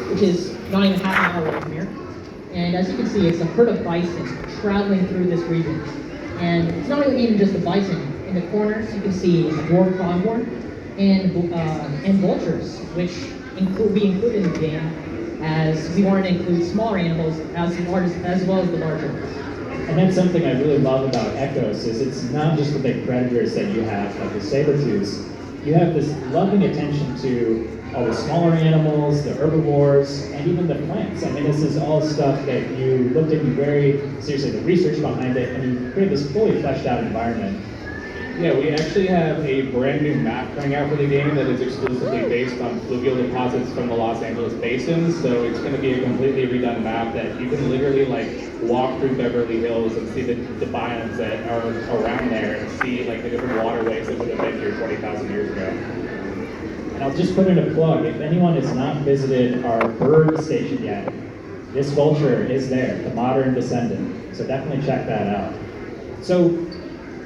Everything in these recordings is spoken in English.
which is not even half an hour away from here. And as you can see, it's a herd of bison traveling through this region. And it's not even just the bison. In the corners, you can see a dwarf pronghorn and vultures, which we include in the game, as we wanted to include smaller animals as well as the larger ones. And that's something I really love about Echos, is it's not just the big predators that you have, like the saber-tooths. You have this loving attention to all the smaller animals, the herbivores, and even the plants. I mean, this is all stuff that you looked into very seriously, the research behind it, and you create this fully fleshed out environment. Yeah, we actually have a brand new map coming out for the game that is exclusively based on fluvial deposits from the Los Angeles basin. So it's going to be a completely redone map that you can literally walk through Beverly Hills and see the biomes that are around there and see the different waterways that would have been here 20,000 years ago. And I'll just put in a plug. If anyone has not visited our bird station yet, this vulture is there, the modern descendant. So definitely check that out. So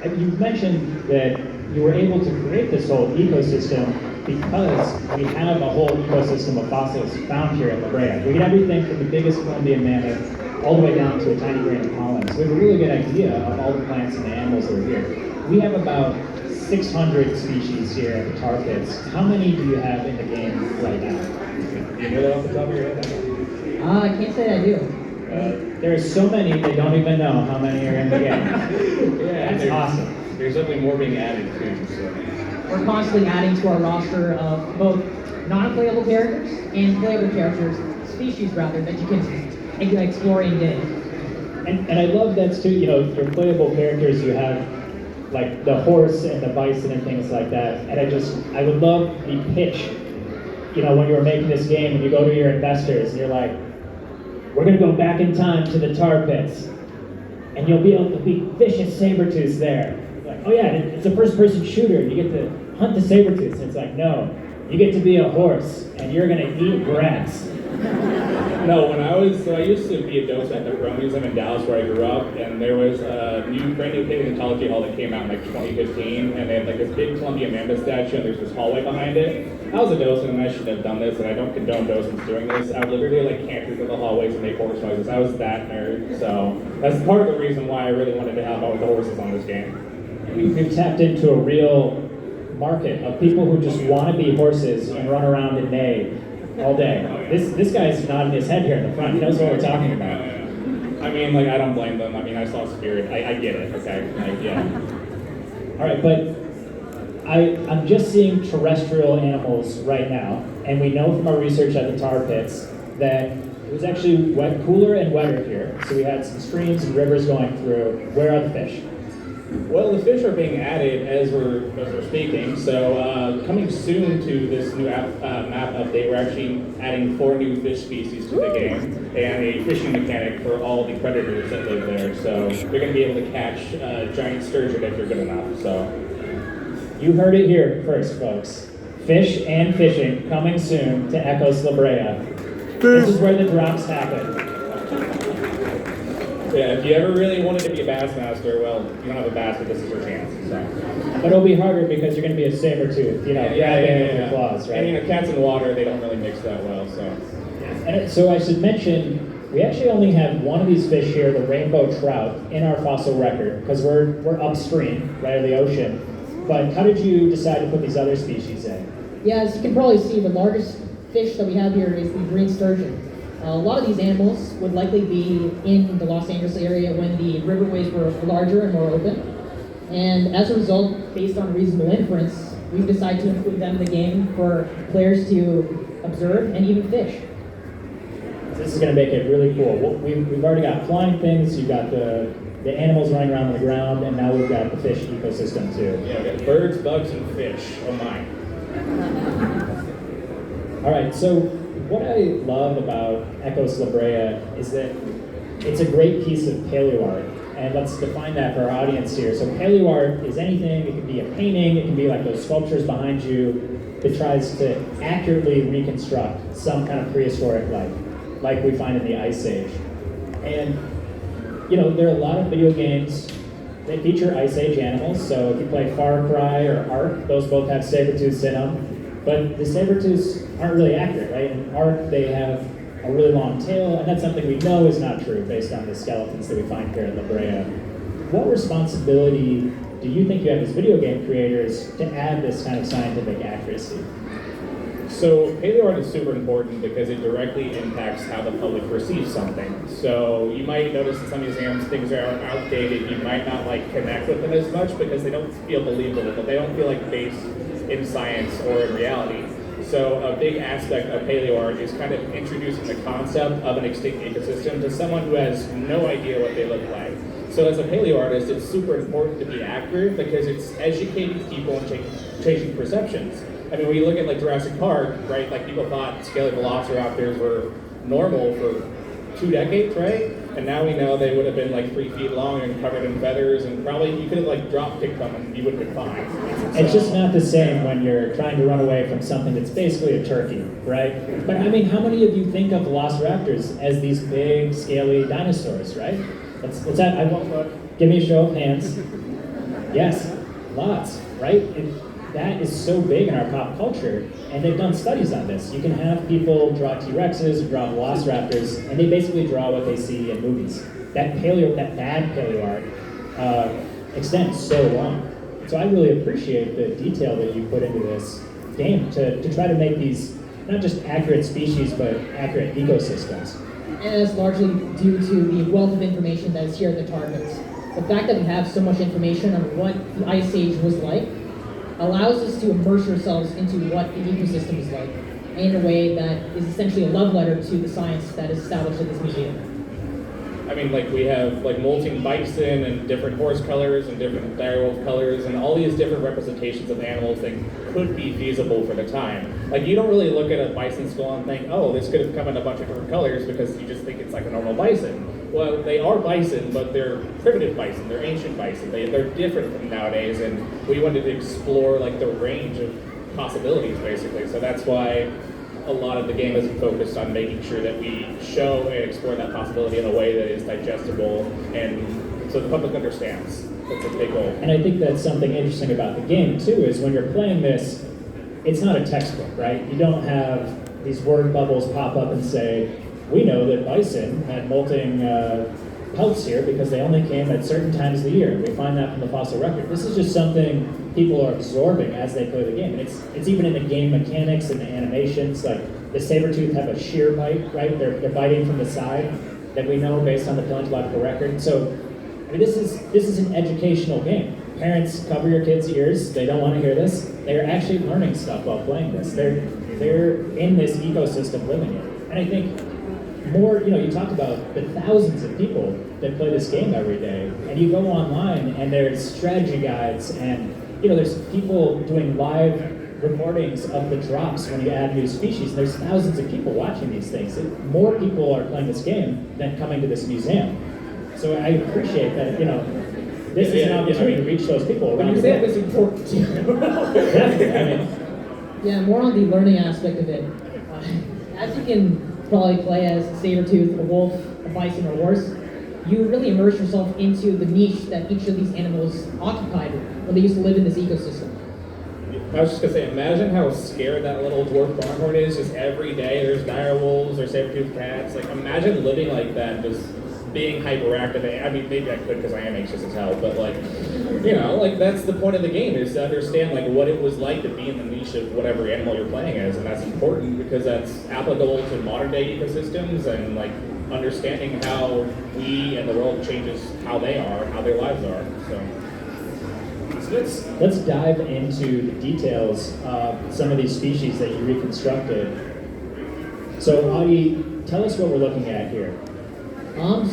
you mentioned that you were able to create this whole ecosystem because we have a whole ecosystem of fossils found here at La Brea. We get everything from the biggest Colombian mammoth all the way down to a tiny grain of pollen. So we have a really good idea of all the plants and the animals that are here. We have about 600 species here at the tar pits. How many do you have in the game right now? Do you know that off the top of your head? I can't say I do. There are so many, they don't even know how many are in the game. Yeah, that's awesome. There's definitely more being added too. So. We're constantly adding to our roster of both non-playable characters and playable characters, species rather, that you can explore in game. And I love that too, your playable characters, you have like the horse and the bison and things like that. And I would love the pitch, when you were making this game and you go to your investors and you're like, we're going to go back in time to the tar pits, and you'll be able to be vicious saber-tooths there. Like, oh yeah, it's a first-person shooter. You get to hunt the saber-tooths. And it's like, no, you get to be a horse, and you're going to eat grass. No, I used to be a docent at the Perot Museum in Dallas where I grew up, and there was a brand new paleontology hall that came out in 2015, and they had this big Colombian mammoth statue, and there's this hallway behind it. I was a docent, and I shouldn't have done this, and I don't condone docents doing this. I would literally camp through the hallways and make horse noises. I was that nerd, so that's part of the reason why I really wanted to help out with the horses on this game. We've tapped into a real market of people who just want to be horses and run around and neigh all day. This guy's nodding his head here in the front. He knows what we're talking about. I mean, I don't blame them. I mean, I saw Spirit. I get it, okay? Yeah. All right, but I'm just seeing terrestrial animals right now, and we know from our research at the tar pits that it was actually cooler and wetter here, so we had some streams and rivers going through. Where are the fish? Well, the fish are being added as we're speaking. So coming soon to this new map update, we're actually adding 4 new fish species to the game and a fishing mechanic for all the predators that live there. So you're going to be able to catch giant sturgeon if you're good enough. So you heard it here first, folks. Fish and fishing coming soon to Echos La Brea. This is where the drops happen. Yeah, if you ever really wanted to be a bass master, well, you don't have a bass, but this is your chance. So. But it'll be harder because you're going to be a saber-tooth, grabbing with your claws, right? And cats in water, they don't really mix that well, so. And so I should mention, we actually only have one of these fish here, the rainbow trout, in our fossil record, because we're upstream, right of the ocean. But how did you decide to put these other species in? Yeah, as you can probably see, the largest fish that we have here is the green sturgeon. A lot of these animals would likely be in the Los Angeles area when the riverways were larger and more open. And as a result, based on reasonable inference, we've decided to include them in the game for players to observe and even fish. This is going to make it really cool. We've already got flying things, you've got the animals running around on the ground, and now we've got the fish ecosystem too. Yeah, we got birds, bugs, and fish. Oh my. All right, so what I love about Echos La Brea is that it's a great piece of paleo art. And let's define that for our audience here. So paleo art is anything, it can be a painting, it can be like those sculptures behind you that tries to accurately reconstruct some kind of prehistoric life, like we find in the Ice Age. And there are a lot of video games that feature Ice Age animals. So if you play Far Cry or Ark, those both have saber-tooths in them. But the saber-tooths aren't really accurate, right? In art, they have a really long tail, and that's something we know is not true based on the skeletons that we find here in La Brea. What responsibility do you think you have as video game creators to add this kind of scientific accuracy? So paleo art is super important because it directly impacts how the public perceives something. So you might notice in some museums things are outdated. You might not like connect with them as much because they don't feel believable, but they don't feel like based in science or in reality. So a big aspect of paleo art is kind of introducing the concept of an extinct ecosystem to someone who has no idea what they look like. So as a paleo artist, it's super important to be accurate because it's educating people and changing perceptions. I mean, when you look at like Jurassic Park, right, like people thought scaly velociraptors were normal for 2 decades, right? And now we know they would have been like 3 feet long and covered in feathers, and probably you could have like drop kicked them and you would have been fine. It's just not the same when you're trying to run away from something that's basically a turkey, right? But I mean, how many of you think of velociraptors as these big, scaly dinosaurs, right? I won't give me a show of hands. Yes, lots, right? That is so big in our pop culture, and they've done studies on this. You can have people draw T-Rexes, draw velociraptors, and they basically draw what they see in movies. That bad paleo art extends so long. So I really appreciate the detail that you put into this game to try to make these not just accurate species, but accurate ecosystems. And it's largely due to the wealth of information that is here at the targets. The fact that we have so much information on what the Ice Age was like allows us to immerse ourselves into what the ecosystem is like in a way that is essentially a love letter to the science that is established at this museum. I mean, like we have like molting bison and different horse colors and different direwolf colors and all these different representations of animals that could be feasible for the time. Like you don't really look at a bison skull and think, oh, this could have come in a bunch of different colors because you just think it's like a normal bison. Well, they are bison, but they're primitive bison, they're ancient bison. They're different from nowadays, and we wanted to explore like the range of possibilities basically. So that's why a lot of the game is focused on making sure that we show and explore that possibility in a way that is digestible and so the public understands. That's a big goal. And I think that's something interesting about the game too, is when you're playing this, it's not a textbook, right? You don't have these word bubbles pop up and say, we know that bison had molting pelts here because they only came at certain times of the year. We find that from the fossil record. This is just something people are absorbing as they play the game. And it's even in the game mechanics and the animations. Like the saber-tooth have a shear bite, right? They're biting from the side that we know based on the paleontological record. So I mean, this is an educational game. Parents, cover your kids' ears. They don't want to hear this. They're actually learning stuff while playing this. They're in this ecosystem living it. And I think more, you talk about the thousands of people that play this game every day, and you go online and there's strategy guides and there's people doing live recordings of the drops when you add new species. And there's thousands of people watching these things. More people are playing this game than coming to this museum. So I appreciate that, this is an opportunity to reach those people around the world. It's important too. Yeah, more on the learning aspect of it. As you can probably play as a saber-tooth, a wolf, a bison, or a horse, you really immerse yourself into the niche that each of these animals occupied when they used to live in this ecosystem. I was just gonna say, imagine how scared that little dwarf pronghorn is. Just every day, there's dire wolves or saber-toothed cats. Like, imagine living like that, just being hyperactive. I mean, maybe I could because I am anxious as hell, but like, like that's the point of the game, is to understand like what it was like to be in the niche of whatever animal you're playing as, and that's important because that's applicable to modern day ecosystems and like understanding how we and the world changes how they are, how their lives are. So let's dive into the details of some of these species that you reconstructed. So Augie, tell us what we're looking at here.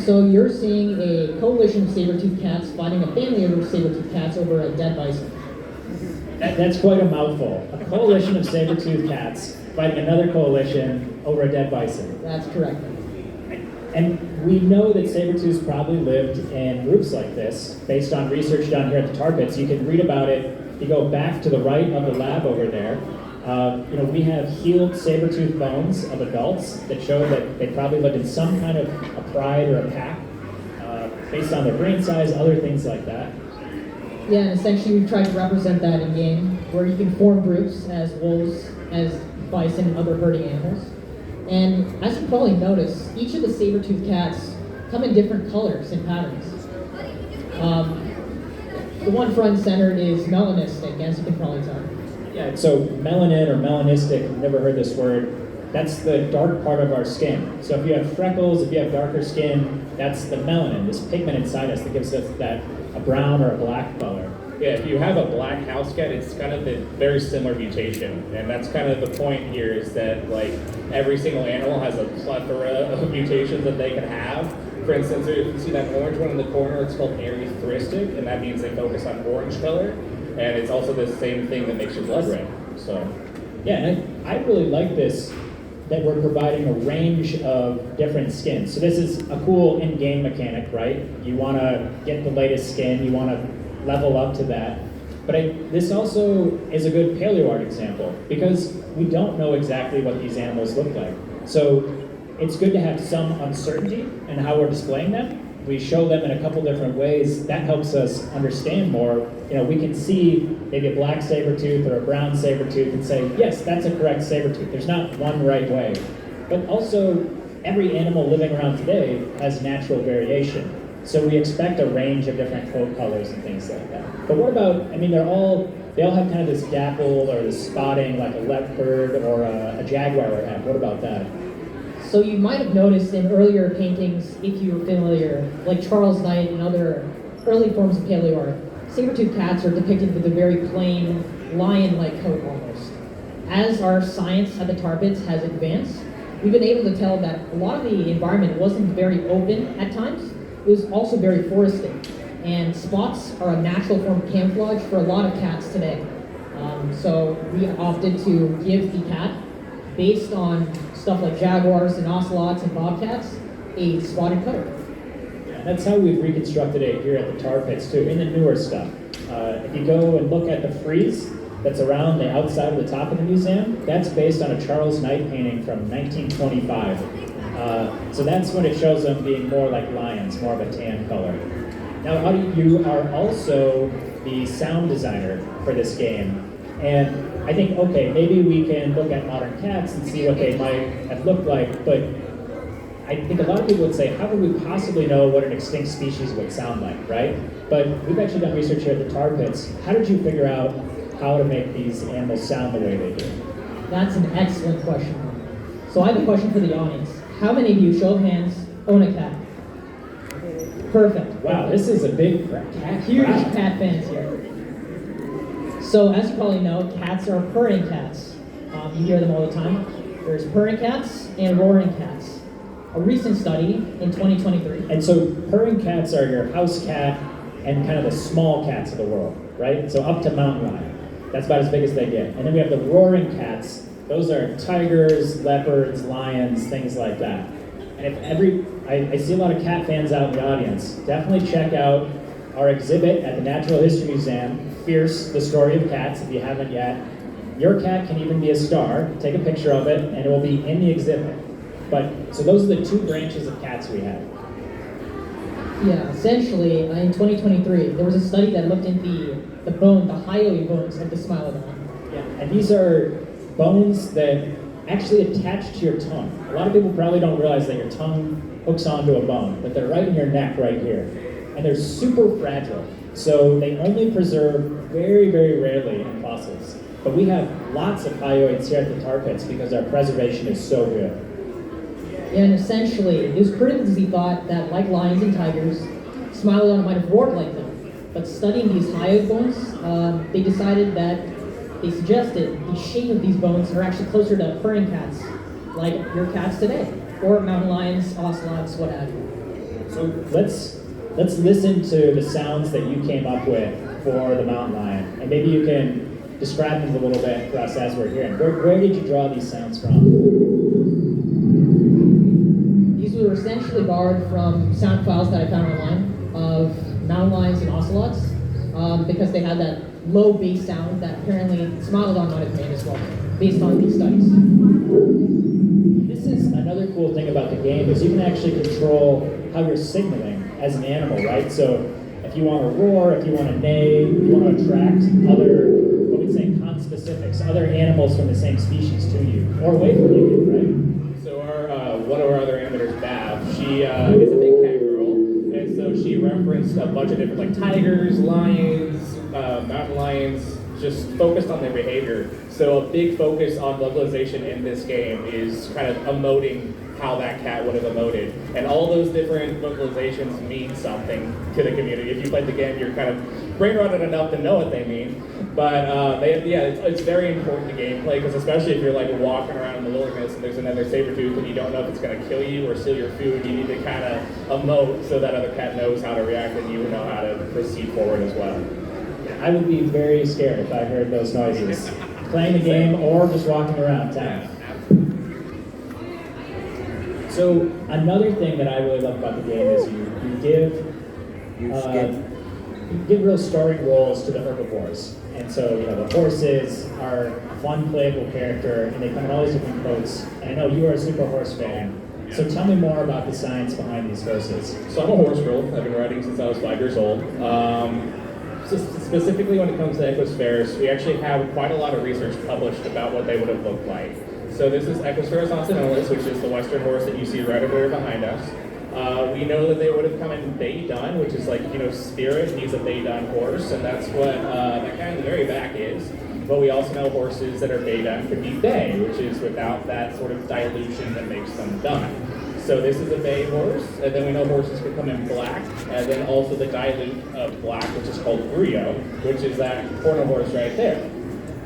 So you're seeing a coalition of saber-toothed cats fighting a family of saber-toothed cats over a dead bison. That's quite a mouthful. A coalition of saber-toothed cats fighting another coalition over a dead bison. That's correct. And we know that saber-tooths probably lived in groups like this, based on research done here at the tar pits. You can read about it. You go back to the right of the lab over there. We have healed saber-tooth bones of adults that show that they probably lived in some kind of a pride or a pack, based on their brain size, other things like that. Yeah, and essentially we've tried to represent that in game, where you can form groups as wolves, as bison and other herding animals. And as you probably noticed, each of the saber-toothed cats come in different colors and patterns. The one front and center is melanistic, as you can probably tell. Yeah, so melanin or melanistic, I've never heard this word, that's the dark part of our skin. So if you have freckles, if you have darker skin, that's the melanin, this pigment inside us that gives us that a brown or a black color. Yeah, if you have a black house cat, it's kind of a very similar mutation, and that's kind of the point here is that like every single animal has a plethora of mutations that they can have. For instance, if you see that orange one in the corner, it's called erythristic, and that means they focus on orange color, and it's also the same thing that makes your blood red. So, yeah, and I really like this, that we're providing a range of different skins. So this is a cool in-game mechanic, right? You want to get the latest skin, you want to level up to that. But this also is a good paleoart example because we don't know exactly what these animals look like. So it's good to have some uncertainty in how we're displaying them. We show them in a couple different ways. That helps us understand more. You know, we can see maybe a black saber-tooth or a brown saber-tooth and say, yes, that's a correct saber-tooth. There's not one right way. But also, every animal living around today has natural variation. So we expect a range of different coat colors and things like that. But what about, I mean, they all have kind of this dapple or this spotting like a leopard or a jaguar would have. What about that? So you might have noticed in earlier paintings, if you were familiar, like Charles Knight and other early forms of paleoart, saber-toothed cats are depicted with a very plain, lion-like coat almost. As our science at the tar pits has advanced, we've been able to tell that a lot of the environment wasn't very open at times. It was also very forested. And spots are a natural form of camouflage for a lot of cats today. So we opted to give the cat, based on stuff like jaguars and ocelots and bobcats, a spotted coat. Yeah, that's how we've reconstructed it here at the tar pits too, in the newer stuff. If you go and look at the frieze that's around the outside of the top of the museum, that's based on a Charles Knight painting from 1925. So that's when it shows them being more like lions, more of a tan color. Now, you are also the sound designer for this game, and I think, okay, maybe we can look at modern cats and see what they might have looked like, but I think a lot of people would say, how could we possibly know what an extinct species would sound like, right? But we've actually done research here at the tar pits. How did you figure out how to make these animals sound the way they do? That's an excellent question. So I have a question for the audience. How many of you, show of hands, own a cat? Perfect. Wow, this is a big cat. Huge Wow. cat fans here. So as you probably know, cats are purring cats. You hear them all the time. There's purring cats and roaring cats. A recent study in 2023. And so purring cats are your house cat and kind of the small cats of the world, right? So up to mountain lion. That's about as big as they get. And then we have the roaring cats. Those are tigers, leopards, lions, things like that. And if I see a lot of cat fans out in the audience, definitely check out our exhibit at the Natural History Museum, Fierce, the Story of Cats, if you haven't yet. Your cat can even be a star. Take a picture of it, and it will be in the exhibit. But, so those are the two branches of cats we have. Yeah, essentially, in 2023, there was a study that looked at the bone, the hyoid bones of the smilodon. Yeah, and these are bones that actually attach to your tongue. A lot of people probably don't realize that your tongue hooks onto a bone, but they're right in your neck right here. And they're super fragile, so they only preserve very, very rarely in fossils. But we have lots of hyoids here at the tar pits because our preservation is so good. Yeah, and essentially, it was criticism thought that, like lions and tigers, smilodon might have roared like them. But studying these hyoid bones, they suggested the shape of these bones are actually closer to purring cats, like your cats today, or mountain lions, ocelots, what have you. So let's listen to the sounds that you came up with for the mountain lion, and maybe you can describe them a little bit for us as we're hearing. Where did you draw these sounds from? These were essentially borrowed from sound files that I found online of mountain lions and ocelots, because they had that low bass sound that apparently Smilodon might have made as well, based on these studies. This is another cool thing about the game is you can actually control how you're signaling as an animal, right? So if you want to roar, if you want to neigh, if you want to attract other, what we'd say, conspecifics, other animals from the same species to you, or away from you, right? So one of our other animators, Bav, she is a big cat girl, and so she referenced a bunch of different like tigers, lions, mountain lions, just focused on their behavior. So a big focus on localization in this game is kind of emoting how that cat would have emoted. And all those different vocalizations mean something to the community. If you played the game, you're kind of brain-rotted enough to know what they mean. But it's very important to gameplay, because especially if you're like walking around in the wilderness and there's another saber-tooth and you don't know if it's going to kill you or steal your food, you need to kind of emote so that other cat knows how to react and you know how to proceed forward as well. I would be very scared if I heard those noises, playing the game or just walking around town. So another thing that I really love about the game is you give real starring roles to the herbivores. And so, the horses are a fun, playable character, and they come in all these different coats. And I know you are a super horse fan. So tell me more about the science behind these horses. So I'm a horse girl. I've been riding since I was 5 years old. So specifically when it comes to Equospheres, we actually have quite a lot of research published about what they would have looked like. So this is Equospheres occidentalis, which is the western horse that you see right over there behind us. We know that they would have come in bay dun, which is like, spirit. He's a bay dun horse, and that's what that guy in the very back is. But we also know horses that are bay dun could be bay, which is without that sort of dilution that makes them dun. So this is a bay horse, and then we know horses could come in black, and then also the dilute of black, which is called brea, which is that corner horse right there.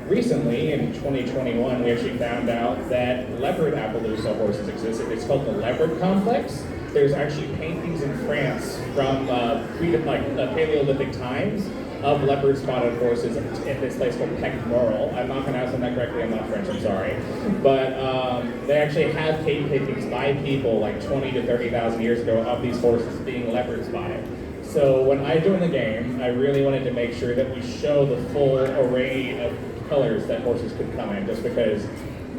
Recently, in 2021, we actually found out that leopard Appaloosa horses exist. It's called the leopard complex. There's actually paintings in France from Paleolithic times of leopard-spotted horses in this place called Pectoral. I'm not pronouncing that correctly, I'm not French, I'm sorry. But they actually have cave paintings by people like 20 to 30,000 years ago of these horses being leopard-spotted. So when I joined the game, I really wanted to make sure that we show the full array of colors that horses could come in, just because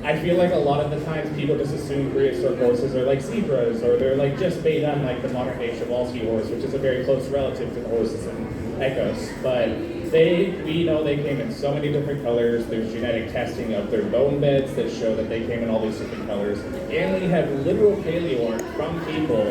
I feel like a lot of the times people just assume prehistoric horses are like zebras, or they're like just made on like the modern day Przewalski horse, which is a very close relative to the horses in Echos. But we know they came in so many different colors. There's genetic testing of their bone beds that show that they came in all these different colors. And we have literal paleo art from people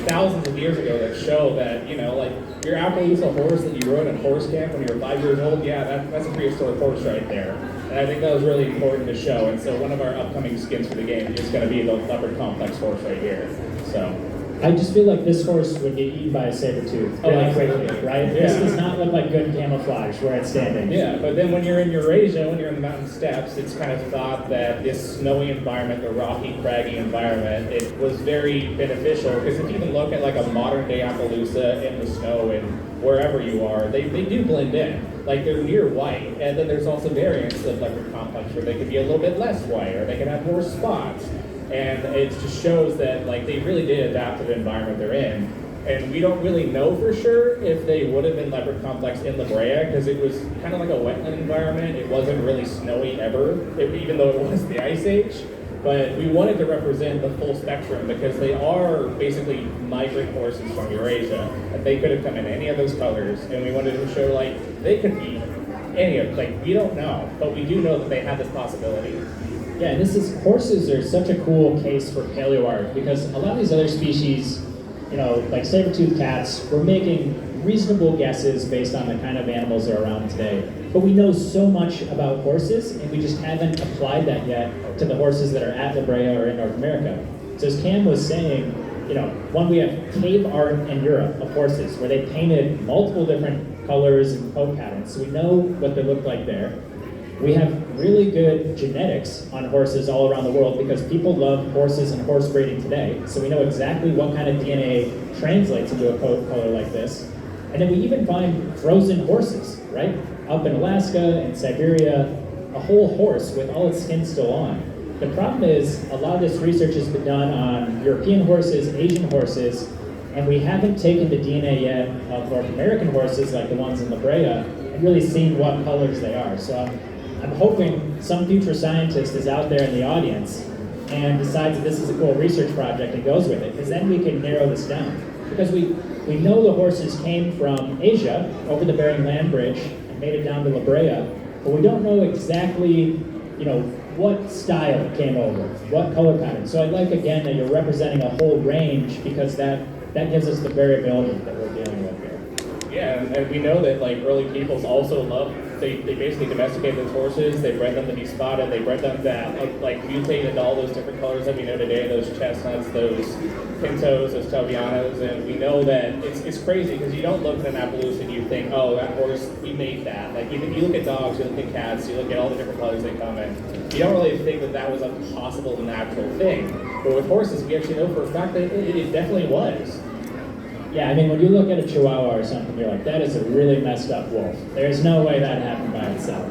thousands of years ago that show that, like your Appaloosa horse that you rode at horse camp when you were 5 years old, yeah, that's a prehistoric horse right there. And I think that was really important to show. And so one of our upcoming skins for the game is going to be the leopard complex horse right here. So I just feel like this horse would get eaten by a saber-tooth really quickly, right? Yeah. This does not look like good camouflage where it's standing. Yeah, but then when you're in Eurasia, when you're in the mountain steppes, it's kind of thought that this snowy environment, the rocky, craggy environment, it was very beneficial, because if you even look at like a modern day Appaloosa in the snow and wherever you are, they do blend in. Like they're near white, and then there's also variants of leopard complex where they could be a little bit less white, or they can have more spots. And it just shows that like they really did adapt to the environment they're in. And we don't really know for sure if they would have been leopard complex in La Brea, because it was kind of like a wetland environment. It wasn't really snowy ever, even though it was the Ice Age. But we wanted to represent the full spectrum, because they are basically migrant horses from Eurasia, and they could have come in any of those colors. And we wanted to show like they could be any of, like, we don't know, but we do know that they have this possibility. Yeah, horses are such a cool case for paleo art, because a lot of these other species, like saber-toothed cats, we're making reasonable guesses based on the kind of animals that are around today. But we know so much about horses, and we just haven't applied that yet to the horses that are at La Brea or in North America. So as Cam was saying, we have cave art in Europe of horses, where they painted multiple different colors and coat patterns, so we know what they look like there. We have really good genetics on horses all around the world, because people love horses and horse breeding today. So we know exactly what kind of DNA translates into a coat color like this. And then we even find frozen horses, right? Up in Alaska and Siberia, a whole horse with all its skin still on. The problem is a lot of this research has been done on European horses, Asian horses, and we haven't taken the DNA yet of North American horses, like the ones in La Brea, and really seen what colors they are. So I'm hoping some future scientist is out there in the audience and decides that this is a cool research project and goes with it, because then we can narrow this down. Because we know the horses came from Asia over the Bering Land Bridge and made it down to La Brea, but we don't know exactly, what style came over, what color pattern. So I'd like again that you're representing a whole range because that gives us the variability that we're dealing with here. Yeah, and we know that like early peoples also love, they basically domesticated those horses, they bred them to be spotted, they bred them that like mutate into all those different colors that we know today, those chestnuts, those pintos, those tobianos, and we know that it's crazy because you don't look at an Appaloosa and you think, oh, that horse, we made that. Like even you look at dogs, you look at cats, you look at all the different colors they come in, you don't really think that that was a possible natural thing. But with horses, we actually know for a fact that it definitely was. Yeah, I mean, when you look at a Chihuahua or something, you're like, that is a really messed up wolf. There's no way that happened by itself.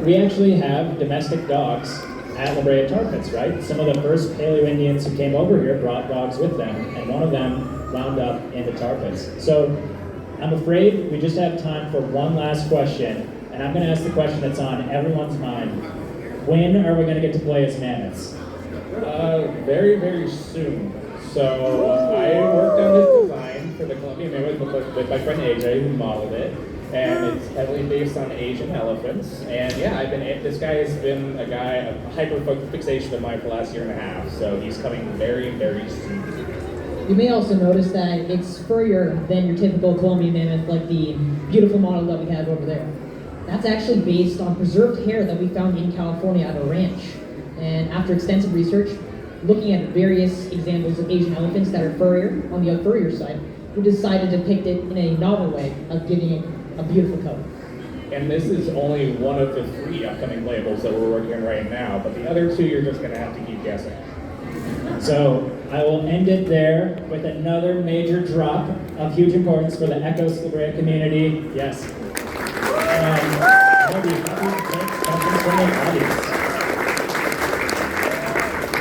We actually have domestic dogs at La Brea Tar Pits, right? Some of the first Paleo-Indians who came over here brought dogs with them, and one of them wound up in the tar pits. So I'm afraid we just have time for one last question, and I'm going to ask the question that's on everyone's mind. When are we going to get to play as mammoths? Very, very soon. So I worked on this design for the Colombian mammoth with my friend AJ, who modeled it, and it's heavily based on Asian elephants. And yeah, this guy has been a hyper fixation of mine for the last year and a half. So he's coming very, very soon. You may also notice that it's furrier than your typical Colombian mammoth, like the beautiful model that we have over there. That's actually based on preserved hair that we found in California at a ranch. And after extensive research, looking at various examples of Asian elephants that are furrier, on the furrier side, we decided to depict it in a novel way of giving it a beautiful coat. And this is only one of the 3 upcoming labels that we're working on right now, but the other 2 you're just going to have to keep guessing. So I will end it there with another major drop of huge importance for the Ecos La Brea community. Yes. I'll be happy to take questions from the audience.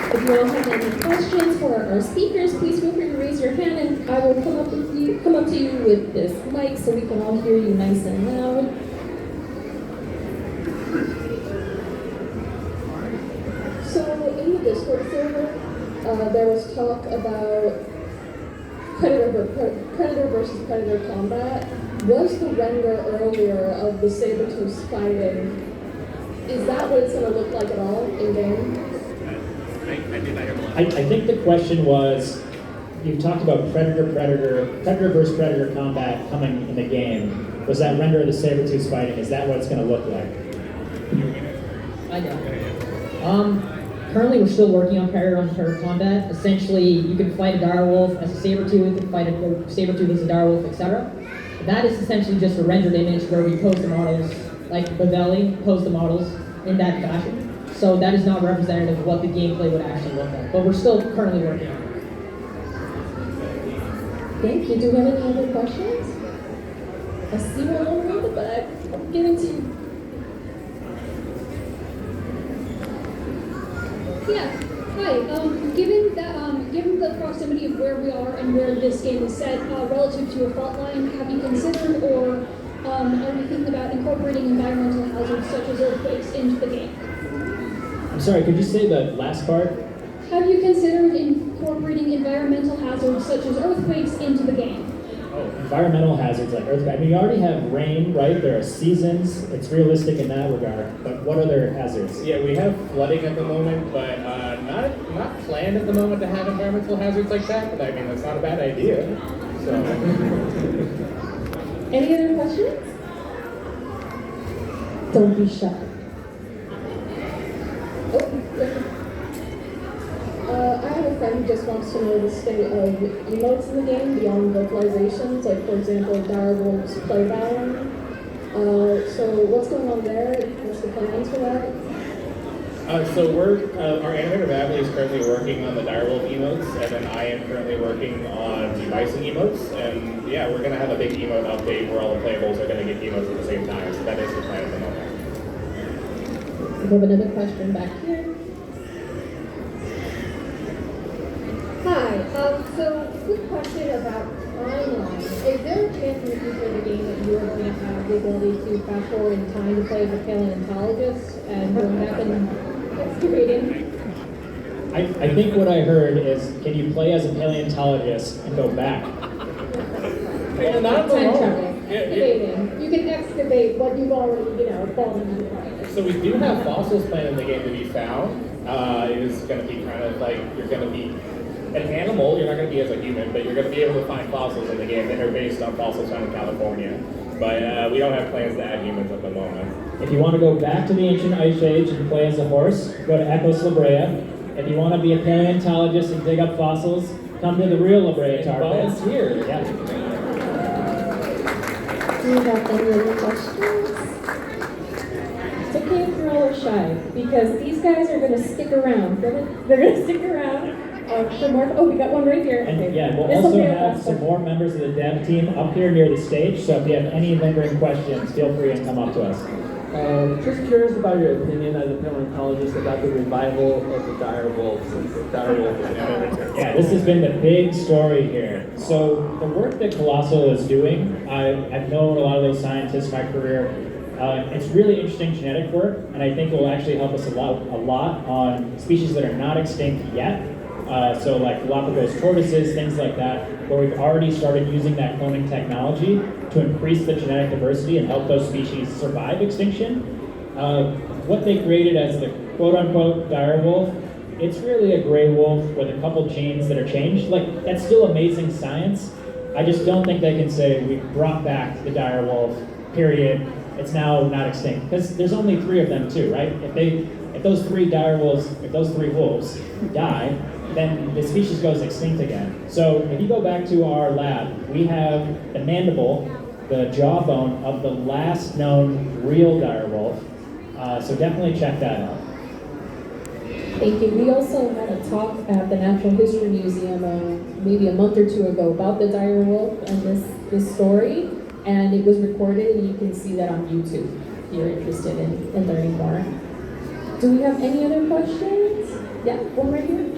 If you all have any questions for our speakers, please feel free to raise your hand and I will come up to you with this mic so we can all hear you nice and loud. So in the Discord server, there was talk about predator versus predator combat. Was the render earlier of the saber-tooth fighting, is that what it's going to look like at all in game? I think the question was, you talked about predator versus predator combat coming in the game. Was that render of the saber-tooth fighting? Is that what it's going to look like? I know. Currently, we're still working on predator combat. Essentially, you can fight a direwolf as a saber-tooth, you can fight a saber-tooth as a direwolf, etc. That is essentially just a rendered image where we pose the models, like Bavelli posed the models in that fashion. So that is not representative of what the gameplay would actually look like. But we're still currently working on it. Thank you. Do we have any other questions? I see one over in the back. I'm giving to you. Yeah. Hi. Given the proximity of where we are and where this game is set relative to a fault line, have you considered or are you thinking about incorporating environmental hazards such as earthquakes into the game? I'm sorry, could you say the last part? Have you considered incorporating environmental hazards such as earthquakes into the game? Oh, environmental hazards like earthquake. I mean, you already have rain, right? There are seasons. It's realistic in that regard. But what other hazards? Yeah, we have flooding at the moment, but not planned at the moment to have environmental hazards like that. But I mean, that's not a bad idea. So. Any other questions? Don't be shy. I have a friend who just wants to know the state of emotes in the game beyond vocalizations, like for example, Direwolf's Playbound. So what's going on there? What's the plans for that? So our animator Babby is currently working on the direwolf emotes, and then I am currently working on the bison emotes, and yeah, we're gonna have a big emote update where all the playables are gonna get emotes at the same time, so that is the plan at the moment. We have another question back here. Hi, so quick question about timeline. Is there a chance in the future of the game that you are going to have the ability to fast forward in time to play as a paleontologist and go back and excavating? I think what I heard is, can you play as a paleontologist and go back? Not at the Time moment. travel. excavating. You can excavate what you've already, fallen into fire. So we do have fossils planned in the game to be found. It is going to be kind of like you're going to be an animal. You're not going to be as a human, but you're going to be able to find fossils in the game that are based on fossils found in California. But we don't have plans to add humans at the moment. If you want to go back to the ancient ice age and play as a horse, go to Ecos La Brea. If you want to be a paleontologist and dig up fossils, come to the real La Brea tar pits. Volunteer. Yeah. Do you have any other questions? It's okay if you're all shy, because these guys are going to stick around. They're going to stick around for more. Oh, we got one right here. And Okay. yeah, we'll This will also be our have last some one. more members of the dev team up here near the stage, so if you have any lingering questions, feel free and come up to us. Just curious about your opinion as a paleontologist about the revival of the dire wolves and the dire wolf. Yeah, this has been the big story here. So the work that Colossal is doing, I've known a lot of those scientists in my career. It's really interesting genetic work, and I think it will actually help us a lot on species that are not extinct yet. So like Galapagos tortoises, things like that, where we've already started using that cloning technology to increase the genetic diversity and help those species survive extinction. What they created as the quote-unquote dire wolf, it's really a gray wolf with a couple genes that are changed. Like, that's still amazing science. I just don't think they can say we brought back the dire wolf, period. It's now not extinct. Because there's only 3 of them too, right? If those 3 dire wolves, if those 3 wolves die, then the species goes extinct again. So if you go back to our lab, we have the mandible, the jawbone of the last known real dire wolf. So definitely check that out. Thank you. We also had a talk at the Natural History Museum maybe a month or 2 ago about the dire wolf and this story, and it was recorded, and you can see that on YouTube if you're interested in learning more. Do we have any other questions? Yeah, one right here.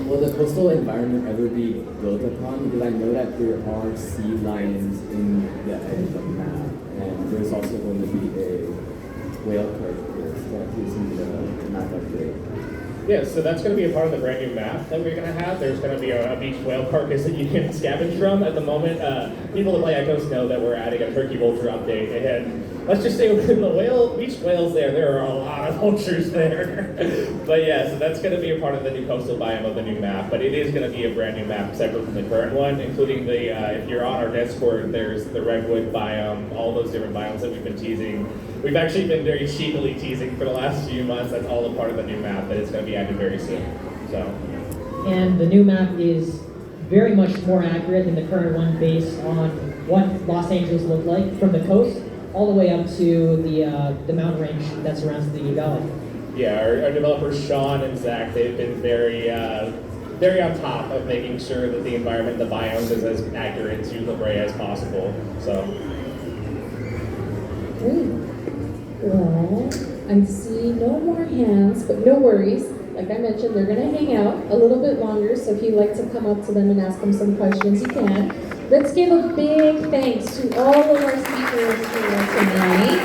Will the coastal environment ever be built upon? Because I know that there are sea lions in the edge of the map, and there's also going to be a whale carcass that is in the map upgrade. Yeah, so that's going to be a part of the brand new map that we're going to have. There's going to be a beach whale carcass that you can scavenge from. At the moment, people that play Ecos know that we're adding a turkey vulture update, and let's just say within the beach whales there are a lot of vultures there. But yeah, so that's going to be a part of the new coastal biome of the new map, but it is going to be a brand new map separate from the current one, including the, if you're on our Discord, there's the redwood biome, all those different biomes that we've been teasing. We've actually been very cheekily teasing for the last few months. That's all a part of the new map, but it's going to be added very soon. So. And the new map is very much more accurate than the current one based on what Los Angeles looked like from the coast all the way up to the mountain range that surrounds the valley. Yeah, our developers Sean and Zach, they've been very on top of making sure that the environment, the biomes, is as accurate to La Brea as possible. So. Great. Well, I see no more hands, but no worries. Like I mentioned, they're going to hang out a little bit longer, so if you'd like to come up to them and ask them some questions, you can. Let's give a big thanks to all of our speakers here tonight.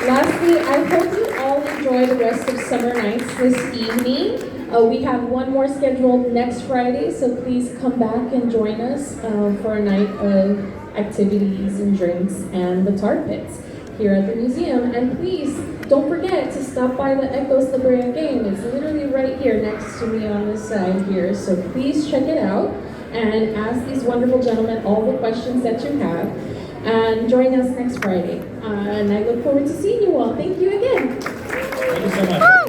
Lastly, I hope you all enjoy the rest of Summer Nights this evening. We have one more scheduled next Friday, so please come back and join us for a night of activities and drinks and the tar pits here at the museum. And please don't forget to stop by the Ecos La Brea game. It's literally right here next to me on this side here, so please check it out and ask these wonderful gentlemen all the questions that you have, and join us next Friday. And I look forward to seeing you all. Thank you again. Thank you so much.